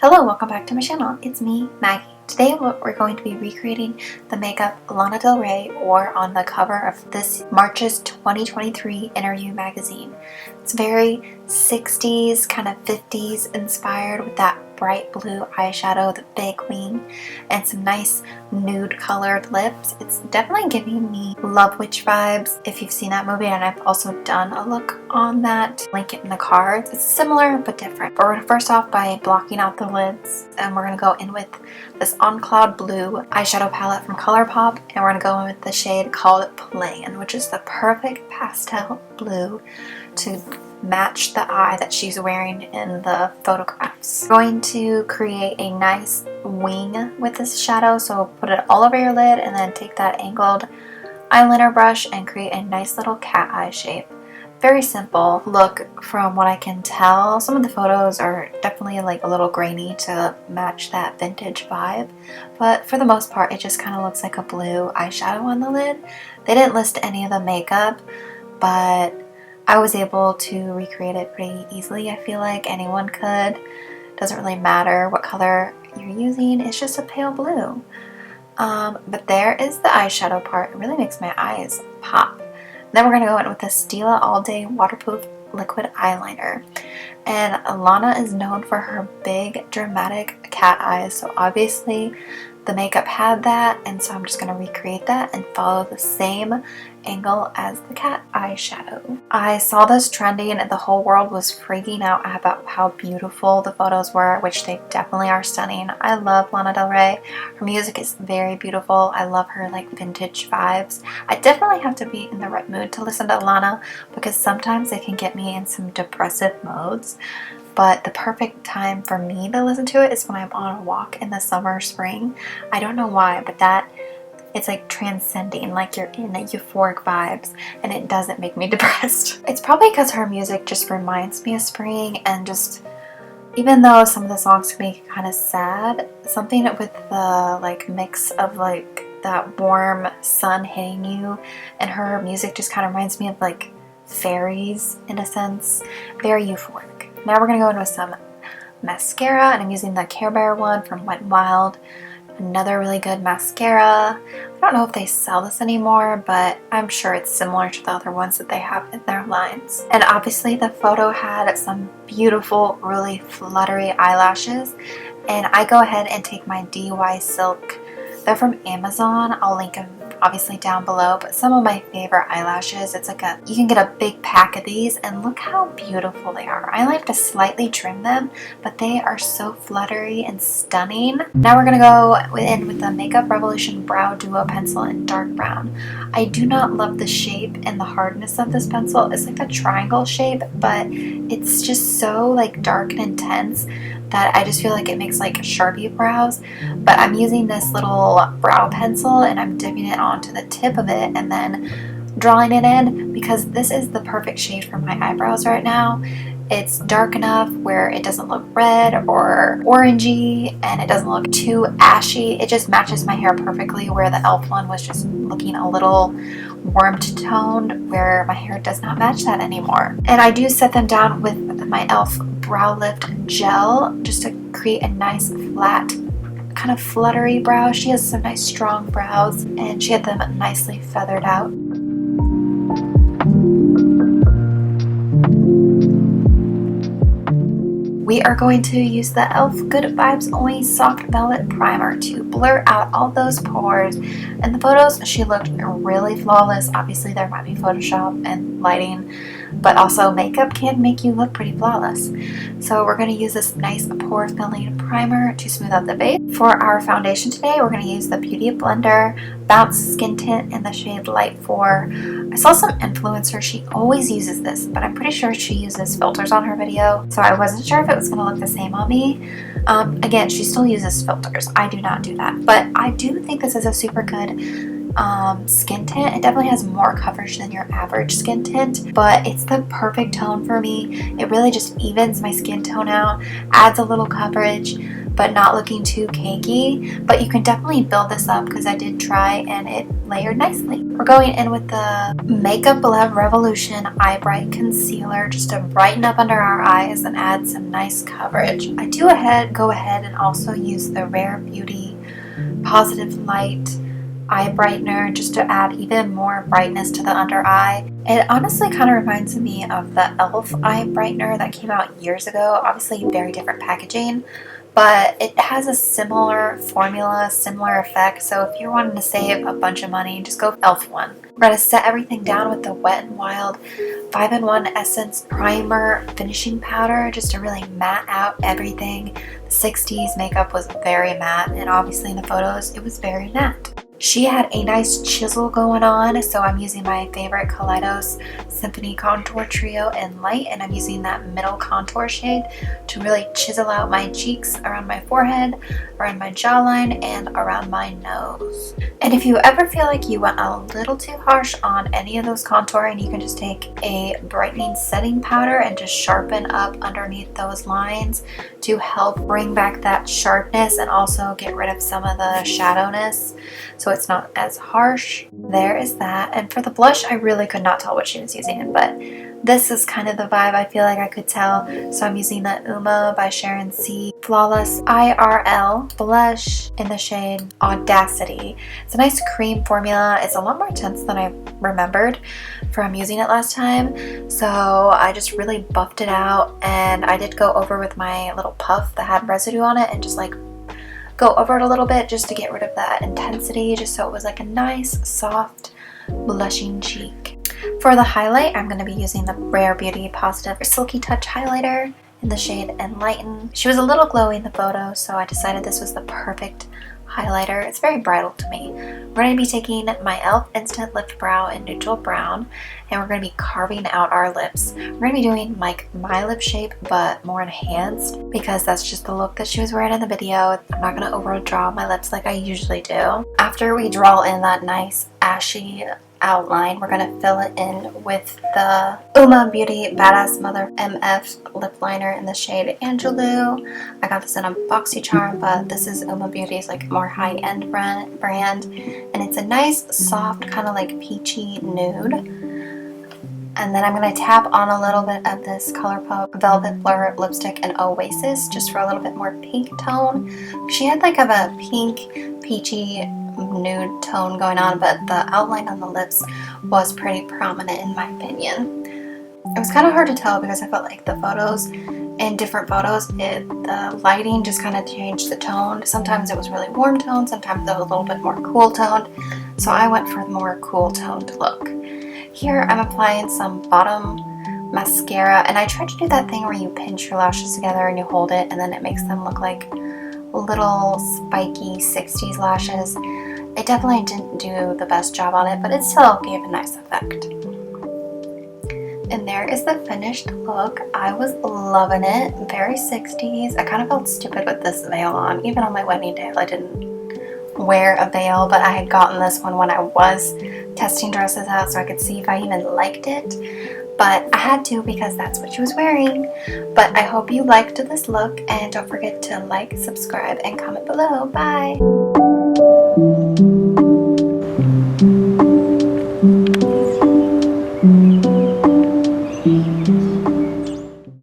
Hello, welcome back to my channel. It's me, Maggie. Today we're going to be recreating the makeup Lana Del Ray wore on the cover of this March's 2023 Interview magazine. It's very 60s, kind of 50s inspired with that bright blue eyeshadow, the big wing, and some nice nude colored lips. It's definitely giving me Love Witch vibes if you've seen that movie, and I've also done a look on that. Link it in the cards. It's similar but different. But we're going to first off by blocking out the lids, and we're going to go in with this On Cloud Blue eyeshadow palette from Colourpop, and we're going to go in with the shade called Plain, which is the perfect pastel blue to match the eye that she's wearing in the photographs. I'm going to create a nice wing with this shadow, so put it all over your lid and then take that angled eyeliner brush and create a nice little cat eye shape. Very simple look from what I can tell. Some of the photos are definitely like a little grainy to match that vintage vibe, but for the most part it just kind of looks like a blue eyeshadow on the lid. They didn't list any of the makeup, but I was able to recreate it pretty easily. I feel like anyone could. Doesn't really matter what color you're using, it's just a pale blue. But there is the eyeshadow part. It really makes my eyes pop. Then we're going to go in with the Stila All Day Waterproof Liquid Eyeliner. And Lana is known for her big dramatic cat eyes, so obviously the makeup had that, and so I'm just going to recreate that and follow the same angle as the cat eyeshadow. I saw this trending and the whole world was freaking out about how beautiful the photos were, which they definitely are stunning. I love Lana Del Ray. Her music is very beautiful. I love her like vintage vibes. I definitely have to be in the right mood to listen to Lana because sometimes it can get me in some depressive modes. But the perfect time for me to listen to it is when I'm on a walk in the summer or spring. I don't know why, but it's like transcending, like you're in a euphoric vibes, and it doesn't make me depressed. It's probably because her music just reminds me of spring, and just even though some of the songs can be kind of sad, something with the like mix of like that warm sun hitting you, and her music just kind of reminds me of like fairies in a sense. Very euphoric. Now we're going to go in with some mascara, and I'm using the Care Bear one from Wet n Wild. Another really good mascara. I don't know if they sell this anymore, but I'm sure it's similar to the other ones that they have in their lines. And obviously the photo had some beautiful, really fluttery eyelashes, and I go ahead and take my DY Silk. They're from Amazon. I'll link them obviously down below, but some of my favorite eyelashes, it's like you can get a big pack of these, and look how beautiful they are. I only have to slightly trim them, but they are so fluttery and stunning. Now we're gonna go in with the Makeup Revolution Brow Duo Pencil in dark brown. I do not love the shape and the hardness of this pencil. It's like the triangle shape, but it's just so like dark and intense that I just feel like it makes like Sharpie brows. But I'm using this little brow pencil and I'm dipping it onto the tip of it and then drawing it in, because this is the perfect shade for my eyebrows right now. It's dark enough where it doesn't look red or orangey, and it doesn't look too ashy. It just matches my hair perfectly, where the e.l.f. one was just looking a little warmed toned, where my hair does not match that anymore. And I do set them down with my e.l.f. Brow Lift Gel just to create a nice flat kind of fluttery brow. She has some nice strong brows, and she had them nicely feathered out. We are going to use the e.l.f. Good Vibes Only Soft Velvet Primer to blur out all those pores. In the photos, she looked really flawless. Obviously, there might be Photoshop and lighting, but also makeup can make you look pretty flawless. So we're going to use this nice pore filling primer to smooth out the base. For our foundation today, we're going to use the Beauty Blender Bounce Skin Tint in the shade Light 4. I saw some influencer, she always uses this, but I'm pretty sure she uses filters on her video, so I wasn't sure if it was going to look the same on me. Again, she still uses filters. I do not do that, but I do think this is a super good skin tint. It definitely has more coverage than your average skin tint, but it's the perfect tone for me. It really just evens my skin tone out, adds a little coverage, but not looking too cakey. But you can definitely build this up, because I did try and it layered nicely. We're going in with the Makeup Love Revolution Eye Bright Concealer just to brighten up under our eyes and add some nice coverage. I do go ahead and also use the Rare Beauty Positive Light eye brightener just to add even more brightness to the under eye. It honestly kind of reminds me of the e.l.f. eye brightener that came out years ago. Obviously very different packaging, but it has a similar formula, similar effect. So if you're wanting to save a bunch of money, just go e.l.f. one. We're going to set everything down with the Wet n Wild 5-in-1 Essence Primer Finishing Powder just to really matte out everything. The 60s makeup was very matte, and obviously in the photos it was very matte. She had a nice chisel going on, so I'm using my favorite Kaleidos Symphony Contour Trio in Light, and I'm using that middle contour shade to really chisel out my cheeks, around my forehead, around my jawline, and around my nose. And if you ever feel like you went a little too harsh on any of those contouring, you can just take a brightening setting powder and just sharpen up underneath those lines to help bring back that sharpness and also get rid of some of the shadowness, so it's not as harsh. There is that. And for the blush, I really could not tell what she was using, but this is kind of the vibe I feel like I could tell. So I'm using the Uma by Sharon C Flawless IRL blush in the shade Audacity. It's a nice cream formula. It's a lot more intense than I remembered from using it last time, so I just really buffed it out, and I did go over with my little puff that had residue on it and just like go over it a little bit just to get rid of that intensity, just so it was like a nice soft blushing cheek. For the highlight, I'm going to be using the Rare Beauty Positive Silky Touch highlighter in the shade Enlighten. She was a little glowy in the photo, so I decided this was the perfect highlighter. It's very bridal to me. We're going to be taking my e.l.f. Instant Lift Brow in neutral brown, and we're going to be carving out our lips. We're going to be doing like my lip shape but more enhanced, because that's just the look that she was wearing in the video. I'm not going to overdraw my lips like I usually do. After we draw in that nice ashy outline, we're going to fill it in with the Uma Beauty Badass Mother MF lip liner in the shade Angelou. I got this in a BoxyCharm, but this is Uma Beauty's like more high-end brand, and it's a nice soft kind of like peachy nude. And then I'm going to tap on a little bit of this Colourpop Velvet Blur lipstick in Oasis just for a little bit more pink tone. She had like a pink peachy nude tone going on, but the outline on the lips was pretty prominent in my opinion. It was kind of hard to tell because I felt like the photos, in different photos, the lighting just kind of changed the tone. Sometimes it was really warm tone, sometimes it was a little bit more cool toned, so I went for the more cool toned look. Here I'm applying some bottom mascara, and I tried to do that thing where you pinch your lashes together and you hold it and then it makes them look like little spiky 60s lashes. It definitely didn't do the best job on it, but it still gave a nice effect. And there is the finished look. I was loving it. Very 60s. I kind of felt stupid with this veil on. Even on my wedding day, I didn't wear a veil, but I had gotten this one when I was testing dresses out so I could see if I even liked it. But I had to because that's what she was wearing. But I hope you liked this look, and don't forget to like, subscribe, and comment below. Bye!